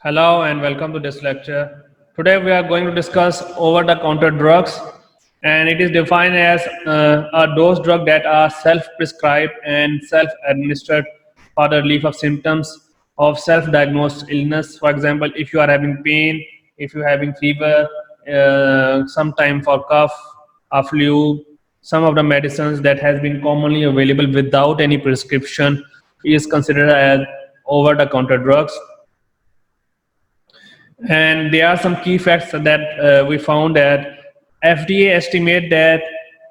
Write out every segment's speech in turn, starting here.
Hello and welcome to this lecture. Today we are going to discuss over-the-counter drugs, and it is defined as those drugs that are self-prescribed and self-administered for the relief of symptoms of self-diagnosed illness. For example, if you are having pain, if you are having fever, sometime for cough, a flu, some of the medicines that has been commonly available without any prescription is considered as over-the-counter drugs. And there are some key facts that we found that FDA estimate that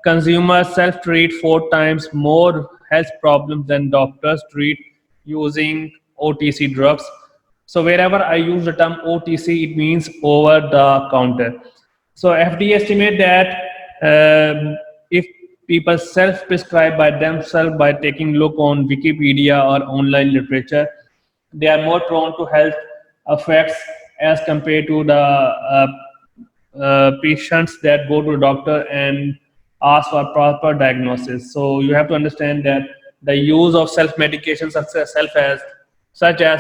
consumers self-treat 4 times more health problems than doctors treat using OTC drugs. So wherever I use the term OTC, it means over the counter. So FDA estimate that if people self-prescribe by themselves by taking look on Wikipedia or online literature, they are more prone to health effects as compared to the patients that go to the doctor and ask for proper diagnosis. So you have to understand that the use of self-medication such as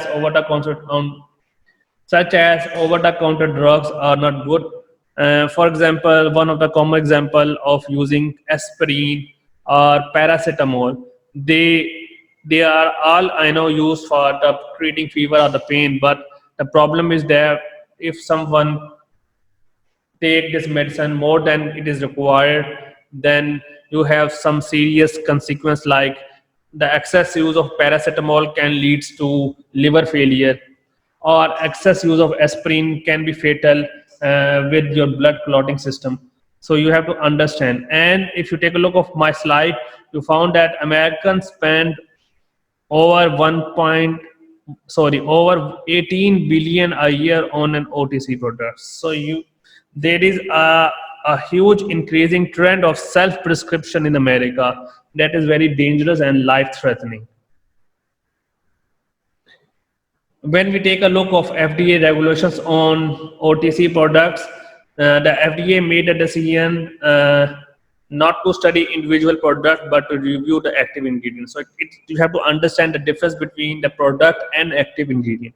over-the-counter drugs are not good. For example, one of the common example of using aspirin or paracetamol, they are all I know used for the treating fever or the pain. But the problem is that if someone take this medicine more than it is required, then you have some serious consequence like the excess use of paracetamol can lead to liver failure, or excess use of aspirin can be fatal with your blood clotting system. So you have to understand. And if you take a look of my slide, you found that Americans spend over 1 point over 18 billion a year on an OTC product. So there is a huge increasing trend of self prescription in America that is very dangerous and life threatening. When we take a look of FDA regulations on OTC products, the FDA made a decision not to study individual product but to review the active ingredients. So you have to understand the difference between the product and active ingredient.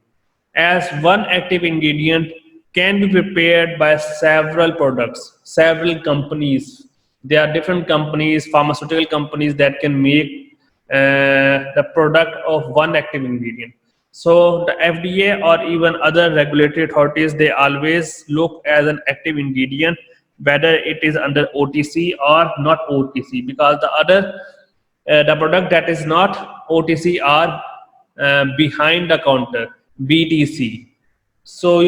As one active ingredient can be prepared by several products, several companies. There are different companies, pharmaceutical companies that can make the product of one active ingredient. So the FDA or even other regulatory authorities, they always look as an active ingredient whether it is under OTC or not OTC, because the product that is not OTC are behind the counter, BTC. So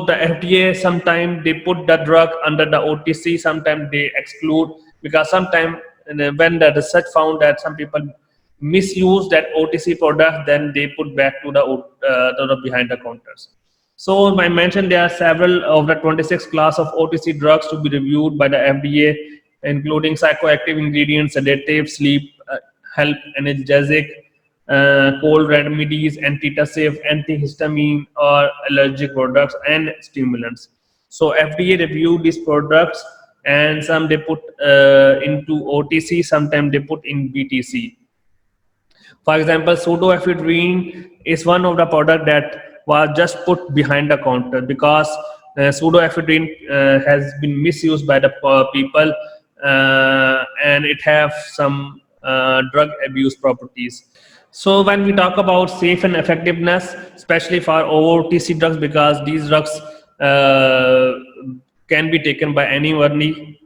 the FDA sometimes they put the drug under the OTC, sometimes they exclude, because sometimes when the research found that some people misuse that OTC product, then they put back to the behind the counters. So I mentioned there are several of the 26 class of OTC drugs to be reviewed by the FDA, including psychoactive ingredients, sedative, sleep help, analgesic, cold remedies, antitussive, antihistamine, or allergic products and stimulants. So FDA reviewed these products, and some they put into OTC, sometimes they put in BTC. For example, pseudoephedrine is one of the product that was just put behind the counter because pseudoephedrine has been misused by the people, and it have some drug abuse properties. So when we talk about safe and effectiveness, especially for OTC drugs, because these drugs uh, can be taken by anybody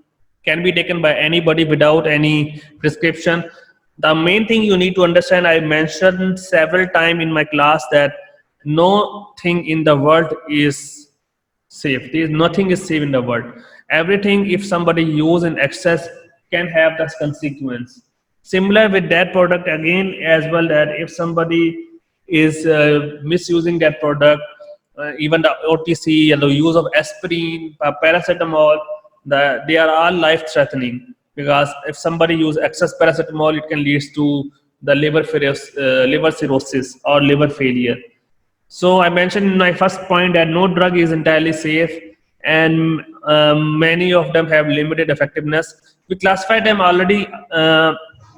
without any prescription. The main thing you need to understand, I mentioned several times in my class that no thing in the world is safe. There is nothing is safe in the world. Everything, if somebody use in excess, can have that consequence. Similar with that product again as well, that if somebody is misusing that product, even the OTC and the use of aspirin, paracetamol, they are all life threatening, because if somebody use excess paracetamol, it can lead to the liver cirrhosis or liver failure. So I mentioned in my first point that no drug is entirely safe, and many of them have limited effectiveness. We classify them already,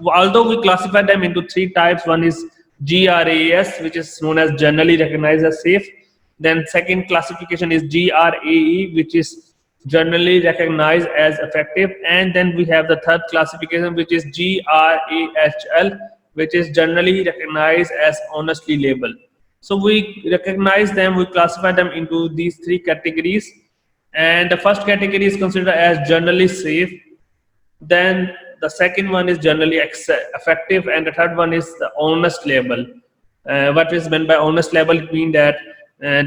although we classify them into three types. One is GRAS, which is known as generally recognized as safe. Then second classification is GRAE, which is generally recognized as effective. And then we have the third classification, which is GRAHL, which is generally recognized as honestly labeled. So we recognize them, we classify them into these three categories. And the first category is considered as generally safe. Then the second one is generally effective, and the third one is the honest label. What is meant by honest label? It means that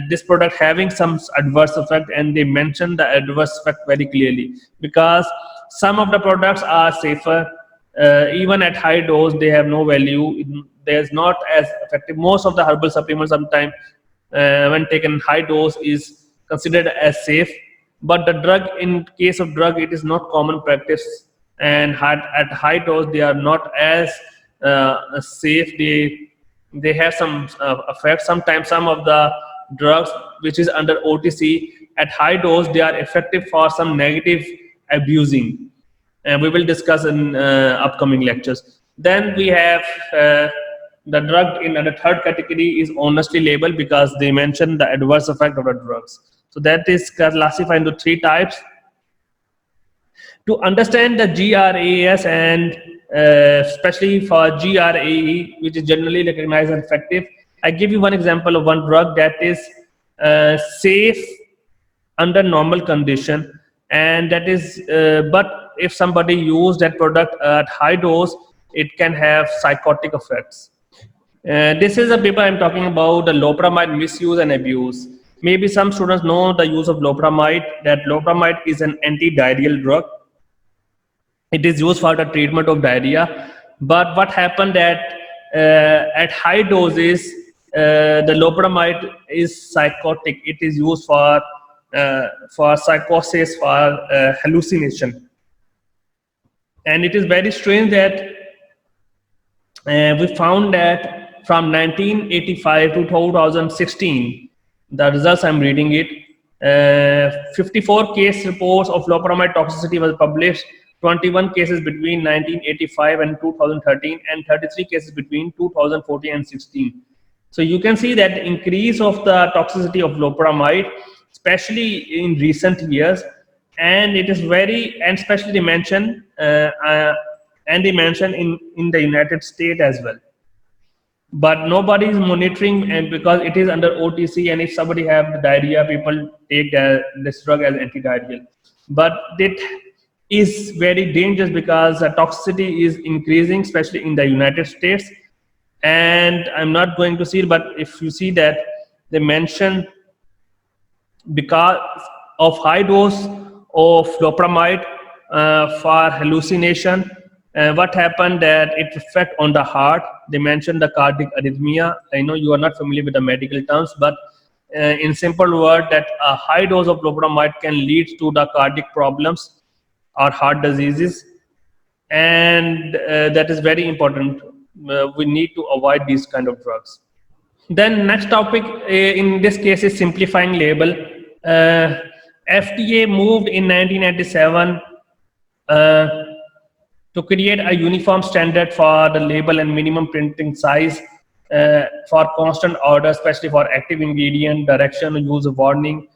this product having some adverse effect, and they mention the adverse effect very clearly, because some of the products are safer. Even at high dose, they have no value. There's not as effective. Most of the herbal supplements sometimes when taken high dose is considered as safe, but the drug, in case of drug, it is not common practice, and at high dose they are not as safe. They have some effects. Sometimes some of the drugs which is under OTC at high dose, they are effective for some negative abusing, and we will discuss in upcoming lectures. Then we have the drug in the third category is honestly labeled, because they mention the adverse effect of the drugs. So that is classified into three types. To understand the GRAS, and especially for GRAE, which is generally recognized as effective, I give you one example of one drug that is safe under normal condition, and that is but if somebody use that product at high dose, it can have psychotic effects. This is a paper I'm talking about, the loperamide misuse and abuse. Maybe some students know the use of loperamide, that loperamide is an anti-diarrheal drug. It is used for the treatment of diarrhea. But what happened that at high doses, the loperamide is psychotic. It is used for psychosis, for hallucination. And it is very strange that we found that from 1985 to 2016, the results I'm reading it, 54 case reports of loperamide toxicity was published, 21 cases between 1985 and 2013, and 33 cases between 2014 and 16. So you can see that the increase of the toxicity of loperamide, especially in recent years, and it is very, and especially they mention in the United States as well. But nobody is monitoring, and because it is under OTC, and if somebody have the diarrhea, people take this drug as anti-diarrheal. But it is very dangerous because the toxicity is increasing, especially in the United States. And I'm not going to see it, but if you see that they mention, because of high dose of loperamide for hallucination, what happened that it affect on the heart. They mentioned the cardiac arrhythmia. I know you are not familiar with the medical terms, but in simple word, that a high dose of loperamide can lead to the cardiac problems or heart diseases, and that is very important. We need to avoid these kind of drugs. Then next topic in this case is simplifying label. FDA moved in 1997 to create a uniform standard for the label and minimum printing size for constant order, especially for active ingredient, direction, use of warning,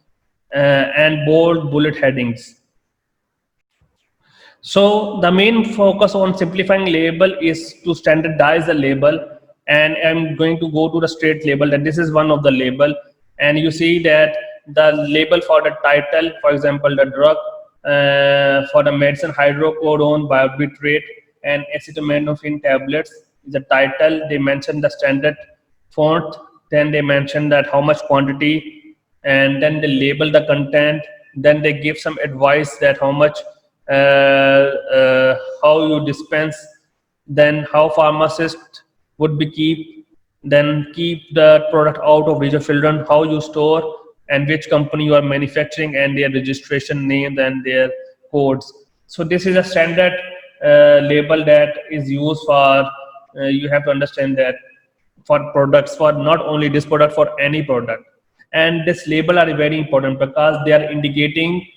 and bold bullet headings. So the main focus on simplifying label is to standardize the label, and I'm going to go to the straight label, that this is one of the label, and you see that the label for the title, for example, the drug, for the medicine hydrocodone, biobitrate, and acetaminophen tablets is the title. They mention the standard font, then they mention that how much quantity, and then they label the content, then they give some advice that how much, how you dispense, then how pharmacist would be keep the product out of reach of children, how you store, and which company you are manufacturing, and their registration name and their codes. So this is a standard label that is used for, you have to understand that for products, for not only this product, for any product. And this label are very important because they are indicating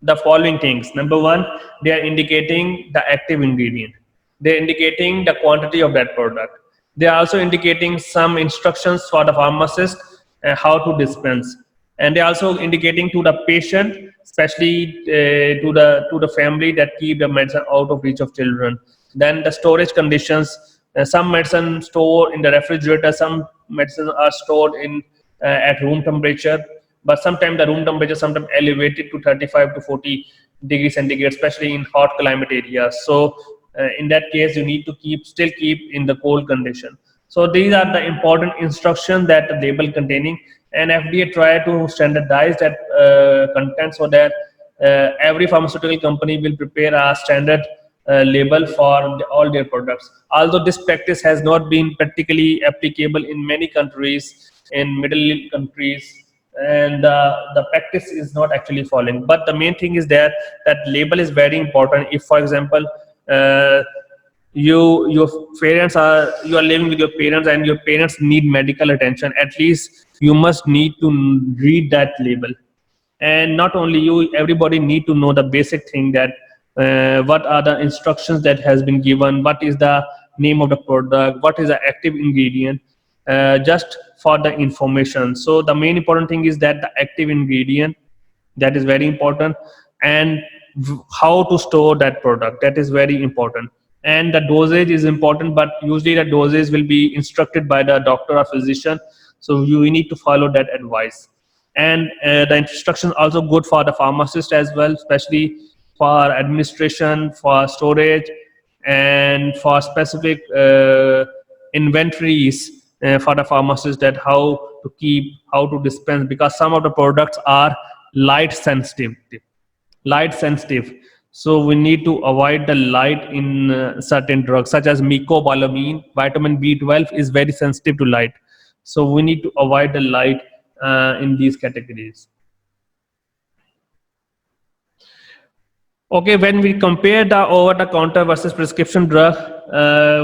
the following things. Number one, they are indicating the active ingredient. They are indicating the quantity of that product. They are also indicating some instructions for the pharmacist how to dispense, and they also indicating to the patient, especially to the family, that keep the medicine out of reach of children. Then the storage conditions, some medicine stored in the refrigerator, some medicines are stored in at room temperature, but sometimes the room temperature sometimes elevated to 35 to 40 degrees centigrade, especially in hot climate areas. So in that case, you need to still keep in the cold condition. So these are the important instructions that the label containing, and FDA try to standardize that content so that every pharmaceutical company will prepare a standard label for all their products. Although this practice has not been practically applicable in many countries, in middle countries, and the practice is not actually following. But the main thing is that label is very important. If, for example, uh, your parents are you are living with your parents and your parents need medical attention, at least you must need to read that label. And not only you, everybody need to know the basic thing, that what are the instructions that has been given, what is the name of the product, what is the active ingredient, just for the information. So the main important thing is that the active ingredient, that is very important, and how to store that product, that is very important. And the dosage is important, but usually the dosage will be instructed by the doctor or physician, so you need to follow that advice. And the instruction also good for the pharmacist as well, especially for administration, for storage, and for specific inventories for the pharmacist, that how to keep, how to dispense, because some of the products are light sensitive. Light sensitive. So we need to avoid the light in certain drugs, such as mycophenolate. Vitamin B12 is very sensitive to light. So we need to avoid the light in these categories. Okay, when we compare the over-the-counter versus prescription drug,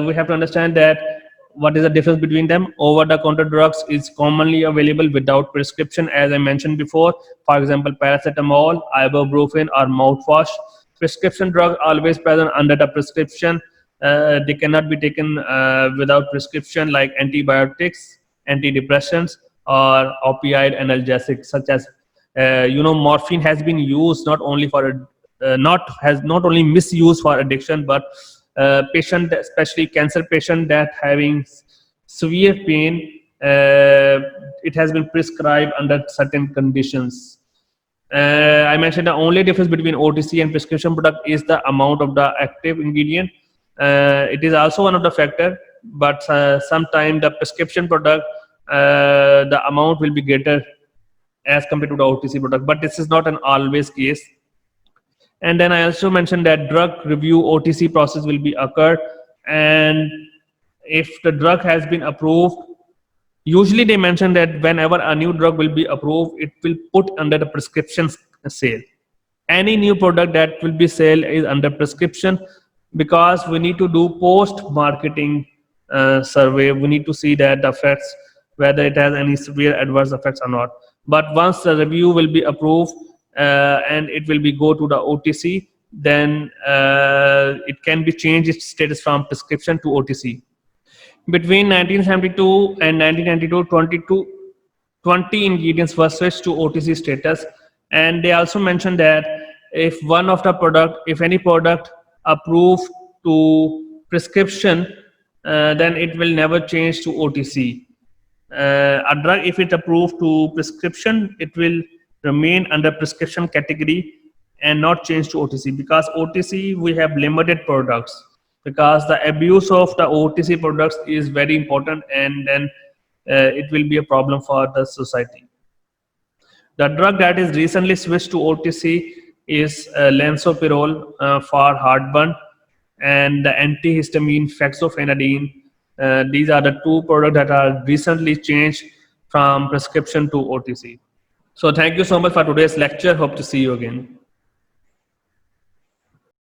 we have to understand that what is the difference between them. Over-the-counter drugs is commonly available without prescription, as I mentioned before. For example, paracetamol, ibuprofen, or mouthwash. Prescription drugs always present under the prescription. They cannot be taken without prescription, like antibiotics, antidepressants, or opioid analgesics, such as morphine has been used not only for not only misused for addiction, but patient, especially cancer patient, that having severe pain, it has been prescribed under certain conditions. I mentioned the only difference between OTC and prescription product is the amount of the active ingredient. It is also one of the factor, but sometimes the prescription product, the amount will be greater as compared to the OTC product, but this is not an always case. And then I also mentioned that drug review OTC process will be occurred, and if the drug has been approved, usually they mention that whenever a new drug will be approved, it will put under the prescription sale. Any new product that will be sold is under prescription, because we need to do post marketing survey. We need to see that the effects, whether it has any severe adverse effects or not. But once the review will be approved, and it will be go to the OTC, then it can be changed its status from prescription to OTC. Between 1972 and 1992, 20 ingredients were switched to OTC status, and they also mentioned that if any product approved to prescription, then it will never change to OTC. A drug, if it approved to prescription, it will remain under prescription category and not change to OTC, because OTC we have limited products, because the abuse of the OTC products is very important, and then it will be a problem for the society. The drug that is recently switched to OTC is lansoprazole for heartburn, and the antihistamine fexofenadine. These are the two products that are recently changed from prescription to OTC. So thank you so much for today's lecture. Hope to see you again.